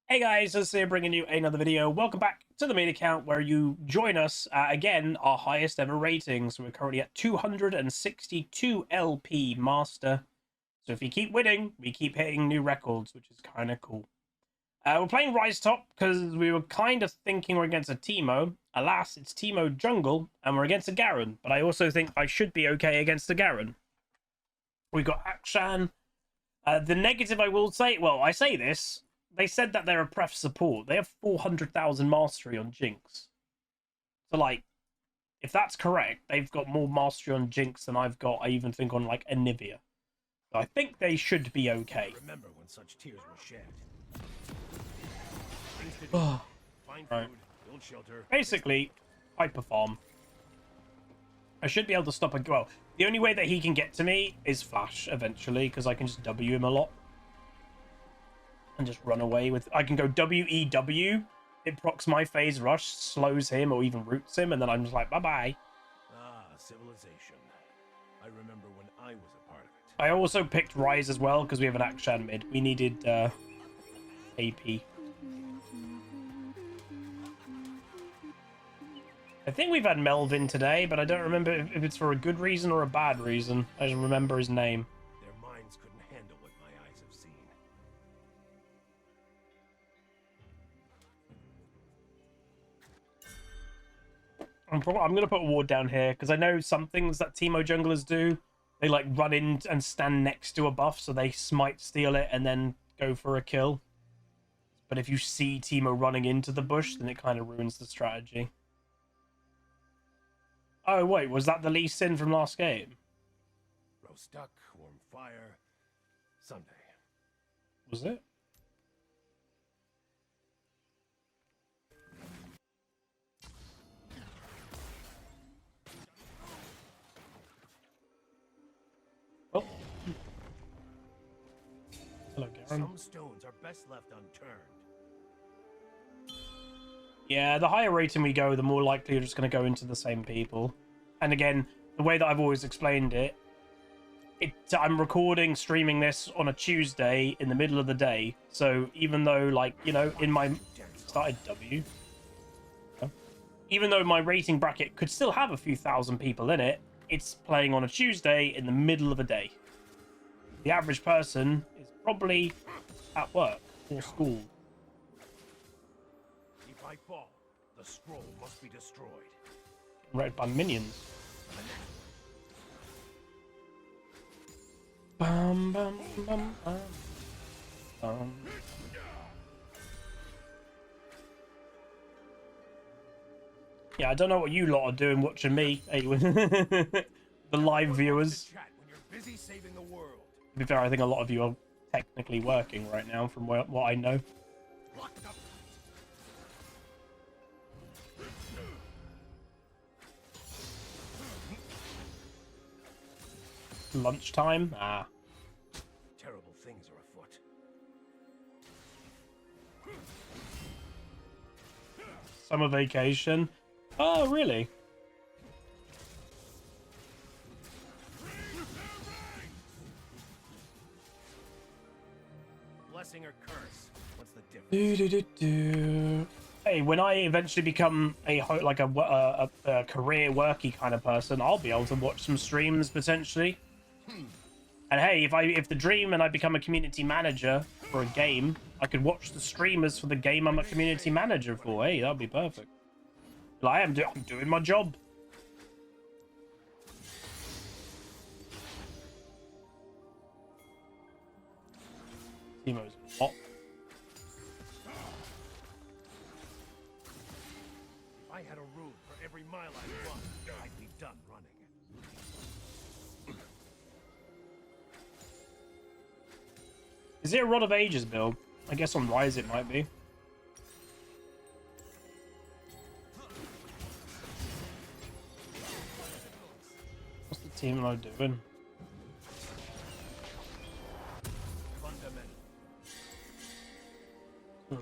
Hey guys, this is here bringing you another video. Welcome back to the main account where you join us at, again, our highest ever ratings. We're currently at 262 LP Master. So if you keep winning, we keep hitting new records, which is kind of cool. We're playing Ryze top because we were kind of thinking we're against a Teemo. Alas, it's Teemo jungle and we're against a Garen. But I also think I should be okay against the Garen. We got Akshan. The negative I will say, well, I say this. They said that they're a pref support. They have 400,000 mastery on Jinx. So, like, if that's correct, they've got more mastery on Jinx than I've got, I even think, on, like, Anivia. So I think they should be okay. Remember when such tears were shed. Find right. food, build shelter. Basically, hyper farm. I should be able to stop a... Well, the only way that he can get to me is Flash, eventually, because I can just W him a lot. And just run away with... I can go WEW. It procs my phase rush, slows him, or even roots him, and then I'm just like, bye-bye. Ah, civilization. I remember when I was a part of it. I also picked Ryze as well, because we have an Akshan mid. We needed AP. I think we've had Melvin today, but I don't remember if it's for a good reason or a bad reason. I just remember his name. Their minds couldn't handle what my eyes have seen. I'm going to put a ward down here because I know some things that Teemo junglers do. They like run in and stand next to a buff, so they smite steal it and then go for a kill. But if you see Teemo running into the bush, then it kind of ruins the strategy. Oh wait, was that the Lee Sin from last game? Roast duck, warm fire, Sunday. Was it? Oh. Hello, Garen. Some stones are best left unturned. Yeah, the higher rating we go, the more likely you're just going to go into the same people. And again, the way that I've always explained it, I'm streaming this on a Tuesday in the middle of the day. So even though, like, you know, in my started W, even though my rating bracket could still have a few thousand people in it, it's playing on a Tuesday in the middle of a day. The average person is probably at work or school. If I fall, the scroll must be destroyed. Read by minions. Bum, bum, bum, bum, bum. Yeah, I don't know what you lot are doing watching me, the live viewers. Chat when you're busy saving the world. To be fair, I think a lot of you are technically working right now, from what I know. Lunchtime? Ah. Terrible things are afoot. Summer vacation? Oh, really? Blessing or curse? What's the difference? Hey, when I eventually become a career worky kind of person, I'll be able to watch some streams potentially. And hey, if the dream and I become a community manager for a game, I could watch the streamers for the game I'm a community manager for. Hey, that'd be perfect. Well, I'm doing my job. Teemo's hot. If I had a rule for every mile I run, I'd be done running. Is it a Rod of Ages build? I guess on Ryze it might be. What's the Teemo doing?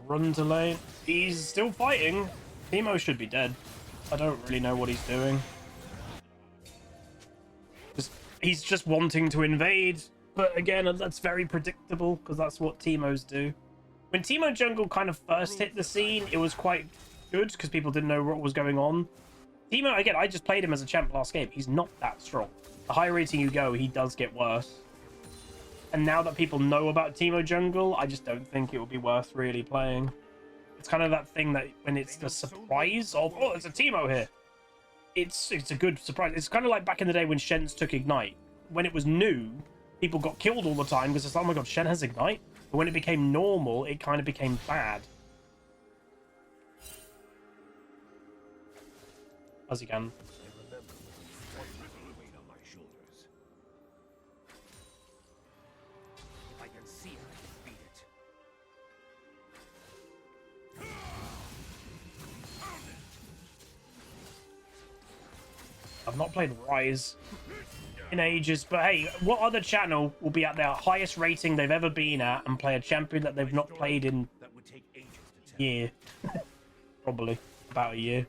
Run to lane. He's still fighting. Teemo should be dead. I don't really know what he's doing. He's just wanting to invade. But again, that's very predictable because that's what Teemos do. When Teemo Jungle kind of first hit the scene, it was quite good because people didn't know what was going on. Teemo, again, I just played him as a champ last game. He's not that strong. The higher rating you go, he does get worse. And now that people know about Teemo Jungle, I just don't think it would be worth really playing. It's kind of that thing that when it's the surprise of, oh, there's a Teemo here. It's a good surprise. It's kind of like back in the day when Shen's took Ignite. When it was new, people got killed all the time because it's like, oh my god, Shen has Ignite. But when it became normal, it kind of became bad. As you can. I can see it, I can beat it. I've not played Ryze in ages, but hey, what other channel will be at their highest rating they've ever been at and play a champion that they've not played in a year? Probably about a year.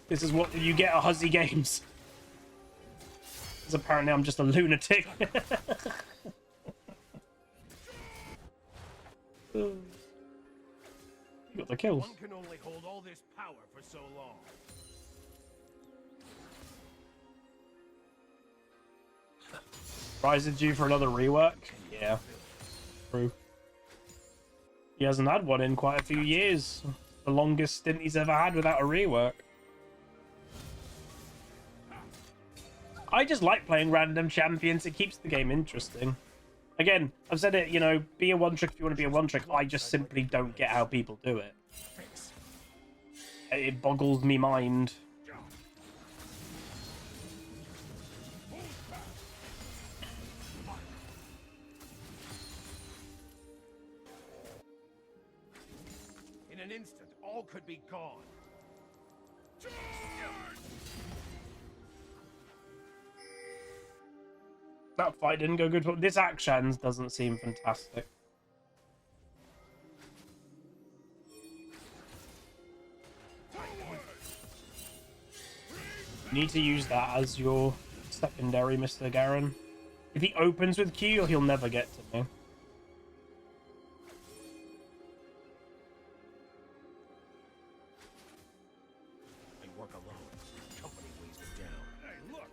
This is what you get at Huzzy Games. Because apparently I'm just a lunatic. You got the kills. One can only hold all this power for so long. Ryze is due for another rework? Yeah. True. He hasn't had one in quite a few years. The longest stint he's ever had without a rework. I just like playing random champions. It keeps the game interesting. Again, I've said it, you know, be a one-trick if you want to be a one-trick. I just simply don't get how people do it. It boggles me mind. In an instant, all could be gone. That fight didn't go good. For this actions doesn't seem fantastic. You need to use that as your secondary, Mr. Garen. If he opens with Q, he'll never get to me. I work alone. Company weighs me down. Hey, look!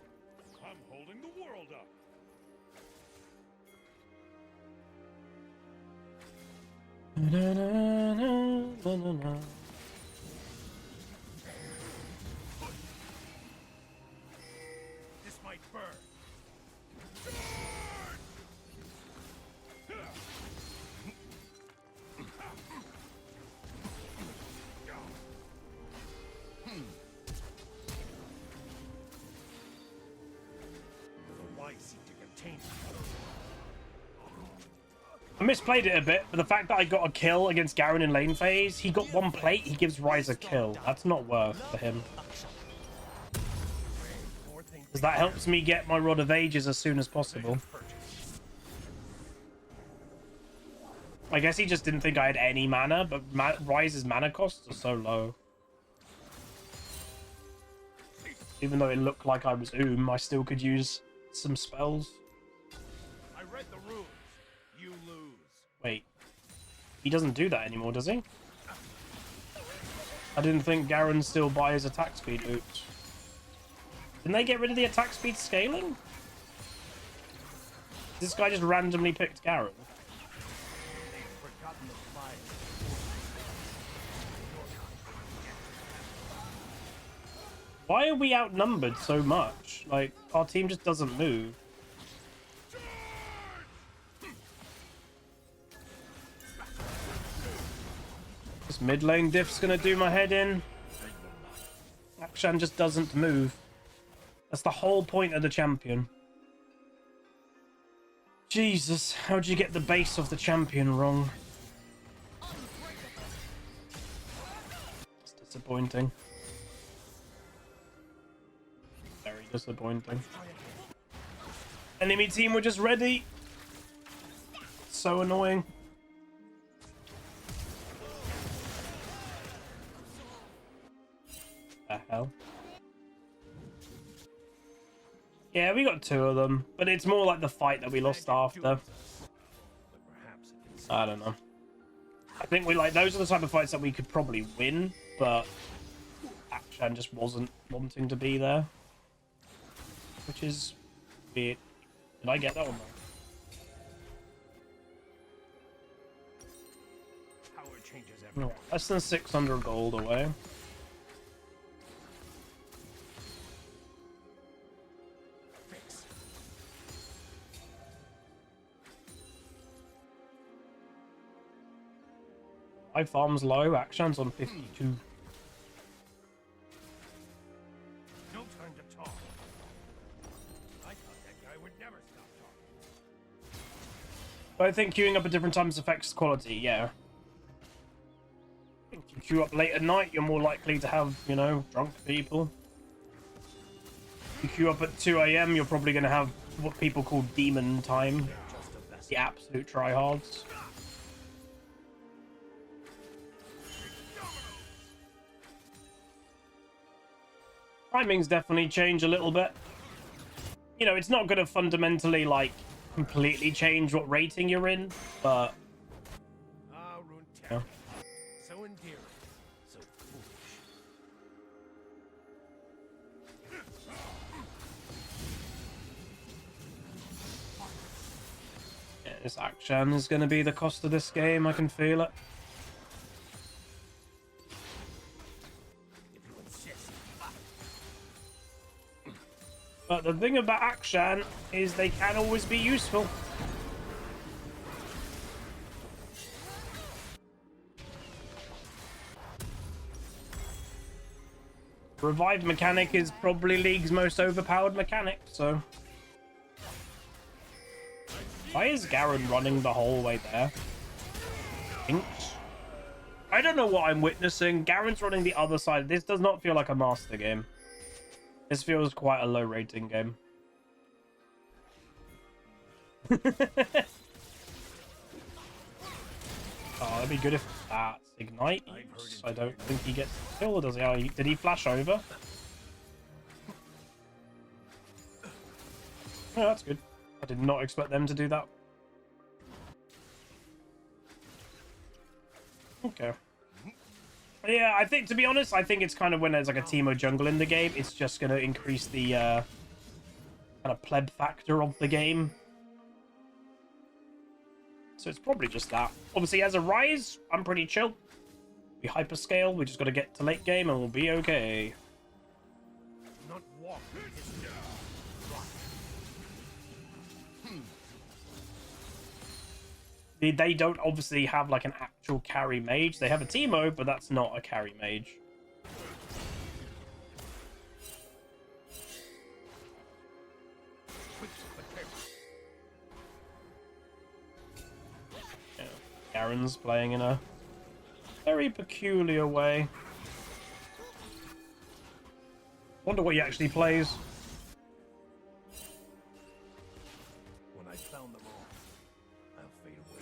I'm holding the world up. Na, na, na, na, na. This might burn. The Ryze seek to contain me. I misplayed it a bit, but the fact that I got a kill against Garen in lane phase, he got one plate, he gives Ryze a kill. That's not worth for him. Because that helps me get my Rod of Ages as soon as possible. I guess he just didn't think I had any mana, but Ryze's mana costs are so low. Even though it looked like I was I still could use some spells. I read the runes. You lose. Wait. He doesn't do that anymore, does he? I didn't think Garen still buys attack speed. Oops. Didn't they get rid of the attack speed scaling? This guy just randomly picked Garen. Why are we outnumbered so much? Like, our team just doesn't move. This mid lane diff's gonna do my head in. Akshan just doesn't move. That's the whole point of the champion. Jesus, how'd you get the base of the champion wrong? It's disappointing. Very disappointing. Enemy team were just ready. So annoying. The hell? Yeah, we got two of them, but it's more like the fight that we lost after. I don't know. I think those are the type of fights that we could probably win, but Akshan just wasn't wanting to be there, which is weird. Did I get that one? Power changes everything. No, less than 600 gold away. My farm's low. Akshan's on 52. No time to talk. I thought that guy would never stop talking. But I think queuing up at different times affects quality, yeah. If you queue up late at night, you're more likely to have, you know, drunk people. If you queue up at 2 AM, you're probably going to have what people call demon time. The absolute tryhards. Timings definitely change a little bit. You know, it's not going to fundamentally, like, completely change what rating you're in, but... Ah, Yeah. so endearing, so foolish. Yeah, this action is going to be the cost of this game. I can feel it. If you insist. But the thing about action is they can always be useful. Revive mechanic is probably League's most overpowered mechanic, so... Why is Garen running the whole way there? Thanks. I don't know what I'm witnessing. Garen's running the other side. This does not feel like a master game. This feels quite a low rating game. Oh, that'd be good if that's Ignite. I don't think he gets killed, does he? Oh, did he flash over? Oh, that's good. I did not expect them to do that. Okay. Yeah, I think, to be honest, I think it's kind of when there's like a Teemo jungle in the game, it's just going to increase the kind of pleb factor of the game. So it's probably just that. Obviously, as a Ryze, I'm pretty chill. We hyperscale, we just got to get to late game and we'll be okay. Not walk. They don't obviously have like an actual carry mage. They have a Teemo, but that's not a carry mage. Yeah, Garen's playing in a very peculiar way. Wonder what he actually plays. When I found them all, I'll fade away.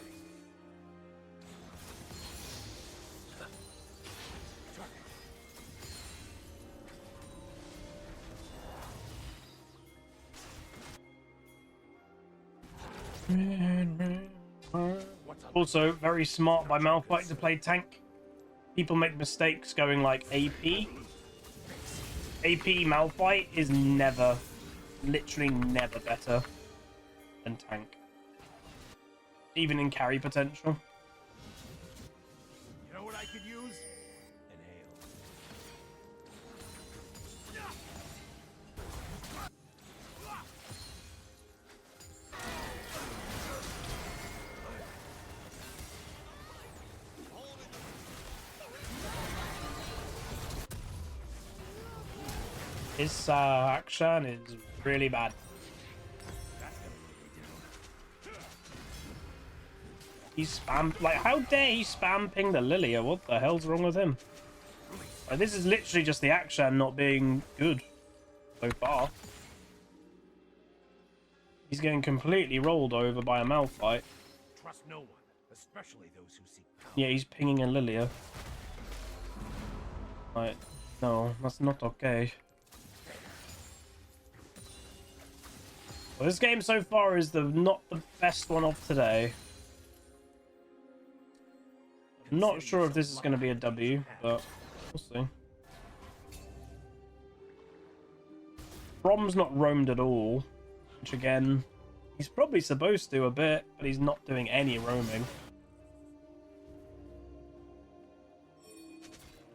Also, very smart by Malphite to play tank. People make mistakes going like AP. AP Malphite is never, literally never better than tank. Even in carry potential. You know what I could use? An ale. His action is really bad. He's spam, like, how dare he spam ping the Lilia? What the hell's wrong with him? Like, this is literally just the action not being good so far. He's getting completely rolled over by a Malphite. Trust no one, especially those who seek power. Yeah, he's pinging a Lilia. Like, no, that's not okay. Well, this game so far is not the best one of today. Not sure if this is going to be a W, but we'll see. Brom's not roamed at all, which again, he's probably supposed to a bit, but he's not doing any roaming.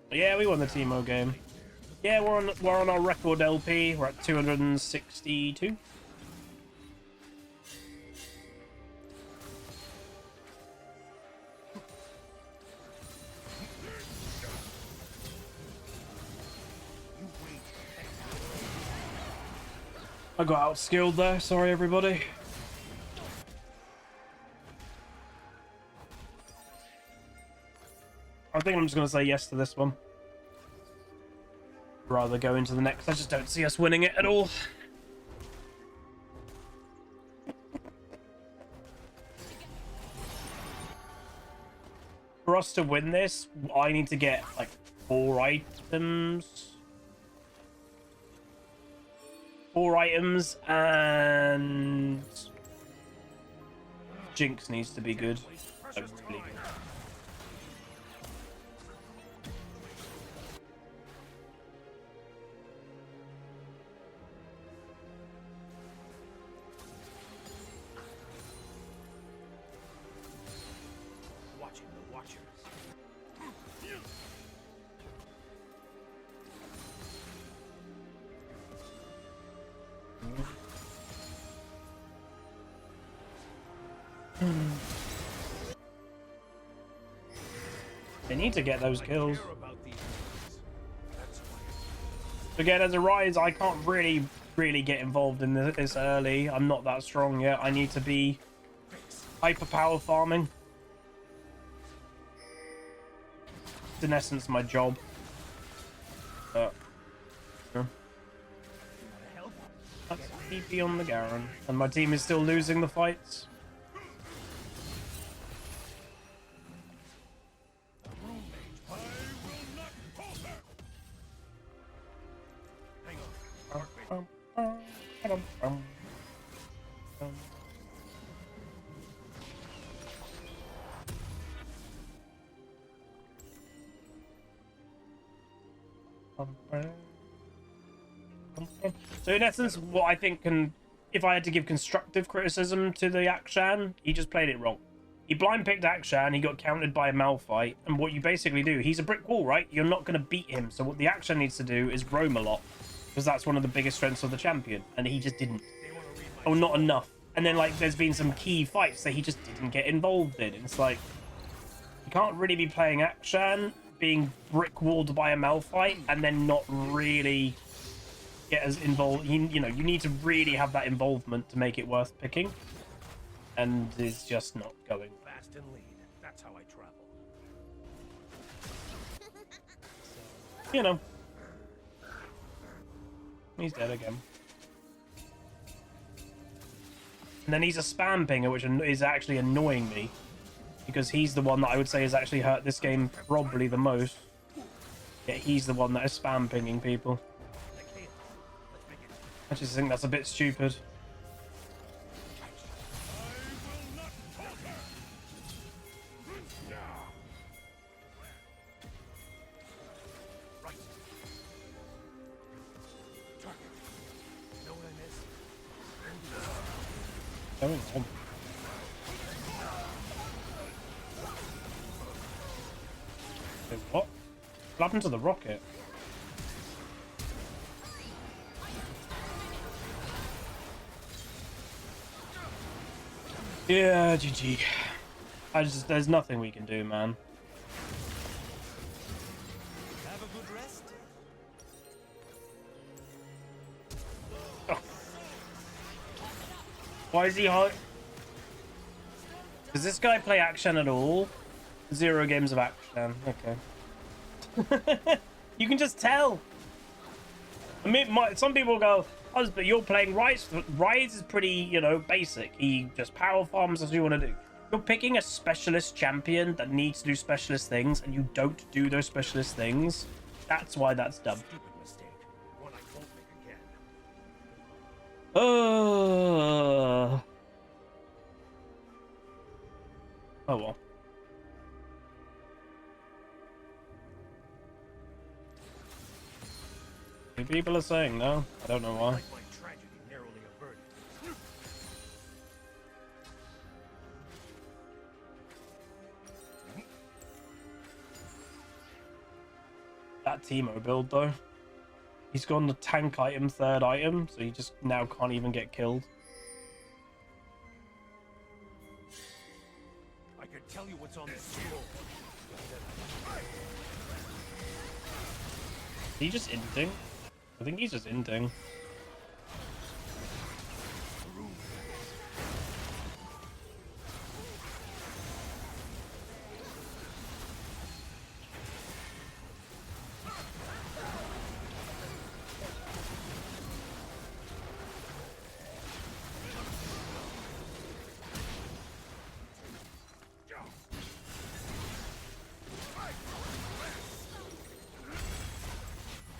But yeah, we won the Teemo game. Yeah, we're on our record LP. We're at 262. I got outskilled there. Sorry, everybody. I think I'm just going to say yes to this one. Rather go into the next. I just don't see us winning it at all. For us to win this, I need to get like 4 items. 4 items and Jinx needs to be good. Oh, really good. Watching the Watchers. They need to get those kills. Again, as a Ryze, I can't really get involved in this early. I'm not that strong yet. I need to be hyper power farming. It's in essence my job. But sure. That's TP on the Garen, and my team is still losing the fights. So in essence, what I think if I had to give constructive criticism to the Akshan, he just played it wrong. He blind picked Akshan, he got countered by a Malphite, and what you basically do, he's a brick wall, right? You're not going to beat him, so what the Akshan needs to do is roam a lot, because that's one of the biggest strengths of the champion, and he just didn't. Oh, not enough. And then, like, there's been some key fights that he just didn't get involved in. It's like, you can't really be playing Akshan, being brick walled by a Malphite, and then not really get as involved. You know, you need to really have that involvement to make it worth picking, and it's just not going. Fast and lead. That's how I travel. You know, he's dead again. And then he's a spam pinger, which is actually annoying me, because he's the one that I would say has actually hurt this game probably the most. Yet he's the one that is spam pinging people. I just think that's a bit stupid. Going on. Wait, what? What happened to the rocket? Yeah, GG. There's nothing we can do, man. Have a good rest. Oh. Why is he hot? Does this guy play Akshan at all? 0 games of Akshan. Okay. You can just tell. I mean, some people go, oh, but you're playing Ryze. Ryze is pretty, you know, basic. He just power farms as you want to do. You're picking a specialist champion that needs to do specialist things, and you don't do those specialist things. That's why that's dumb. Stupid mistake. One I won't make again. Oh well. People are saying no. I don't know why. Like my tragedy narrowly averted. That Teemo build though. He's gone the tank item, third item, so he just now can't even get killed. I could tell you what's on the scroll. Is he just inting? I think he's just inting.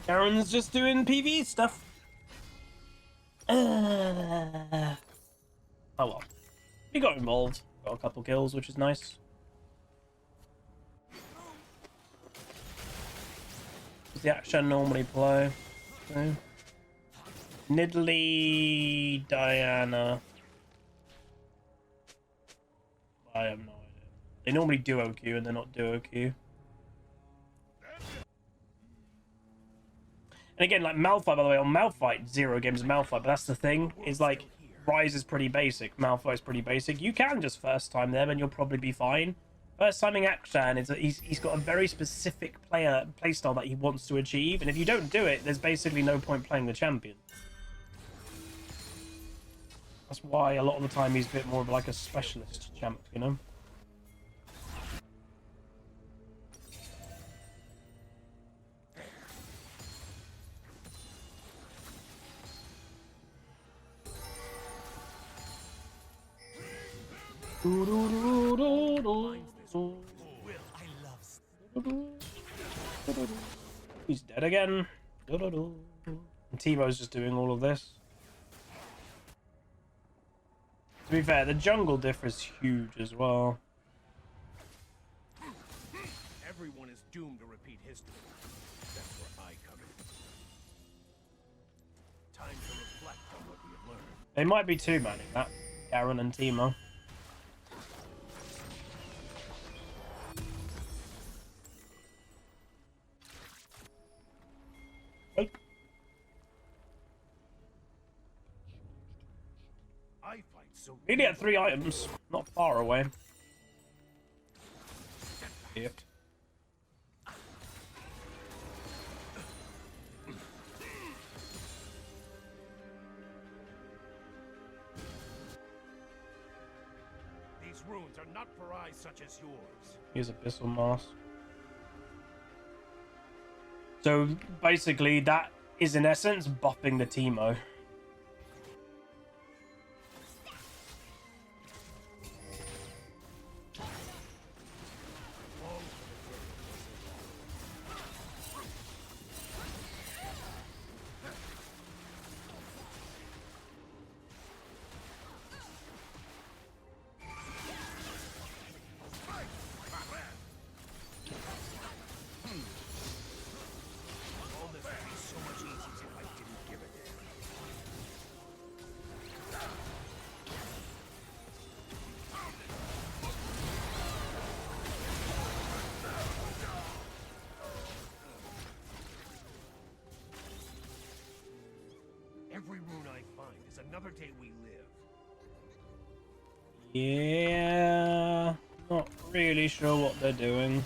Karen's just doing PvE stuff. Oh well. He got involved. Got a couple kills, which is nice. Does the action normally play? No. Nidalee, Diana. I have no idea. They normally duo queue and they're not duo queue. And again, like Malphite, by the way, on Malphite, 0 games of Malphite, but that's the thing, is like, Ryze is pretty basic, Malphite's pretty basic. You can just first time them and you'll probably be fine. First timing Akshan is he's got a very specific playstyle that he wants to achieve, and if you don't do it, there's basically no point playing the champion. That's why a lot of the time he's a bit more of like a specialist champ, you know? He's dead again. And Teemo's just doing all of this. To be fair, the jungle diff is huge as well. Everyone is doomed to repeat history. That's where I come in. Time to reflect on what we have learned. They might be two manning that, Garen and Teemo. Oh. I fight so Really at 3 items, not far away. Yep. These runes are not for eyes such as yours. Here's Abyssal Mask. So basically, that is in essence buffing the Teemo. All this would be so much easier if I didn't give it. Every rune I find is another day we live. Yeah, not really sure what they're doing.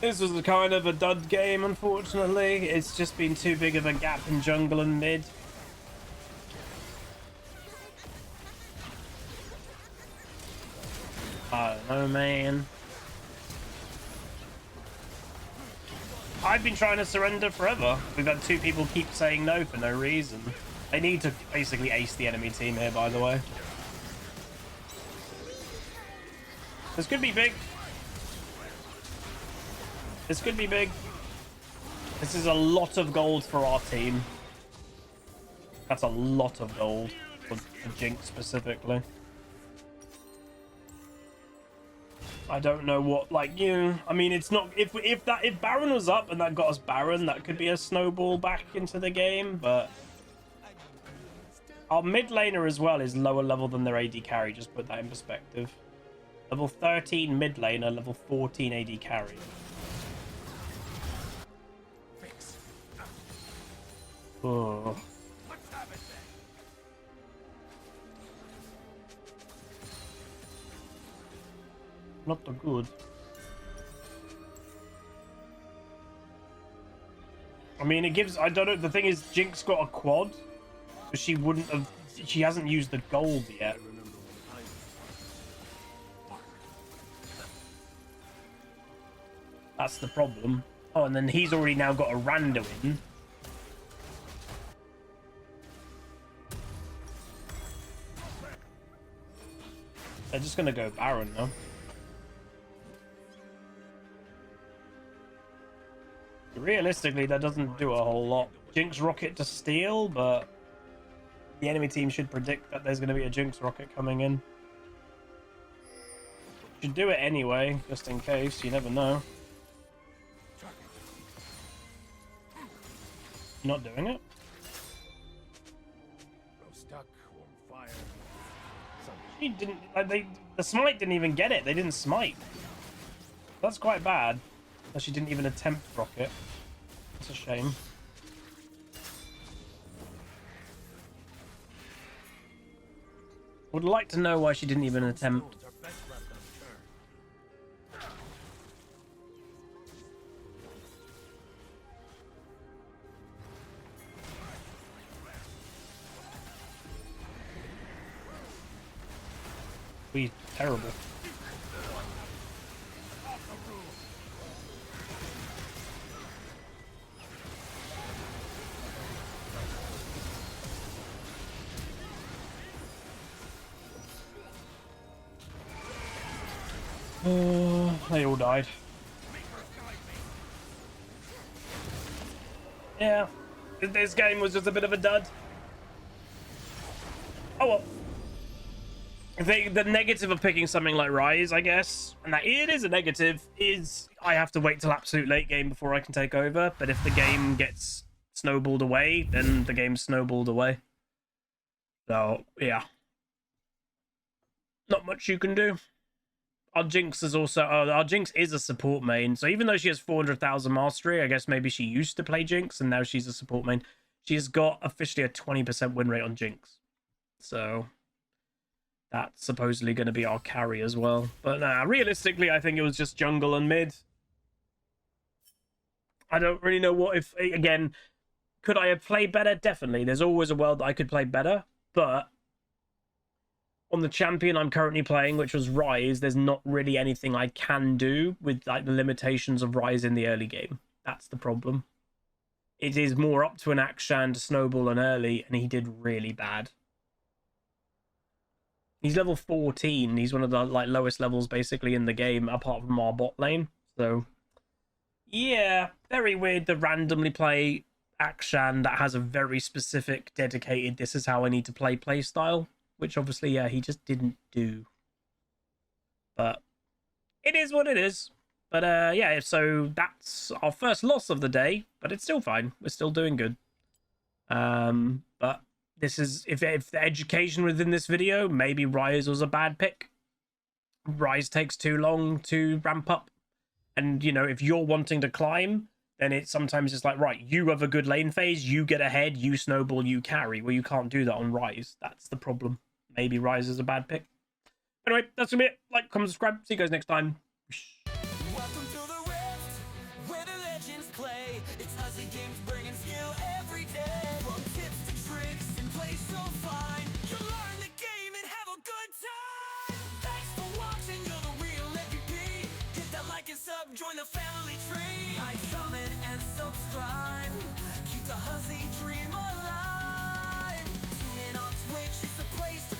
This was a kind of a dud game, unfortunately. It's just been too big of a gap in jungle and mid. I don't know, man. I've been trying to surrender forever. We've had 2 people keep saying no for no reason. They need to basically ace the enemy team here, by the way. This could be big. This could be big. This is a lot of gold for our team. That's a lot of gold for Jinx specifically. I don't know what, like, I mean, it's not, if Baron was up and that got us Baron, that could be a snowball back into the game, but our mid laner as well is lower level than their AD carry, just put that in perspective. Level 13 mid laner, level 14 AD carry. Oh. Not the good. I mean, it gives, I don't know, the thing is, Jinx got a quad, but she wouldn't have, she hasn't used the gold yet. That's the problem. Oh, and then he's already now got a rando in. They're just gonna go Baron now. Realistically, that doesn't do a whole lot. Jinx rocket to steal, but the enemy team should predict that there's going to be a Jinx rocket coming in. Should do it anyway, just in case. You never know. Not doing it. She didn't. Like, the smite didn't even get it. They didn't smite. That's quite bad. That she didn't even attempt rocket. It's a shame. Would like to know why she didn't even attempt. Be terrible. They all died. Yeah, this game was just a bit of a dud. Oh well. The negative of picking something like Ryze, I guess, and that it is a negative, is I have to wait till absolute late game before I can take over. But if the game gets snowballed away, then the game's snowballed away. So yeah, not much you can do. Our Jinx is also, our Jinx is a support main. So even though she has 400,000 mastery, I guess maybe she used to play Jinx and now she's a support main. She's got officially a 20% win rate on Jinx. So that's supposedly going to be our carry as well. But realistically, I think it was just jungle and mid. I don't really know what if, again, could I have played better? Definitely. There's always a world that I could play better. But on the champion I'm currently playing, which was Ryze, there's not really anything I can do with like the limitations of Ryze in the early game. That's the problem. It is more up to an Akshan to snowball an early, and he did really bad. He's level 14. He's one of the like lowest levels basically in the game, apart from our bot lane. So yeah, very weird to randomly play Akshan that has a very specific, dedicated, this is how I need to play style. Which obviously, yeah, he just didn't do. But it is what it is. But yeah, so that's our first loss of the day. But it's still fine. We're still doing good. But this is, if the education within this video, maybe Ryze was a bad pick. Ryze takes too long to ramp up. And, you know, if you're wanting to climb, then it's sometimes it's like, right, you have a good lane phase, you get ahead, you snowball, you carry. Well, you can't do that on Ryze. That's the problem. Maybe Ryze is a bad pick. Anyway, that's gonna be it. Like, comment, subscribe. See you guys next time. Welcome to the Rift, where the legends play. It's Aussie games bringing skill every day. From tips to tricks and play so fine. You'll learn the game and have a good time. Thanks for watching, you're the real MVP. Hit that like and sub, join the family tree. I summon and subscribe. Keep the Aussie dream alive. Tune in on Twitch, it's the place to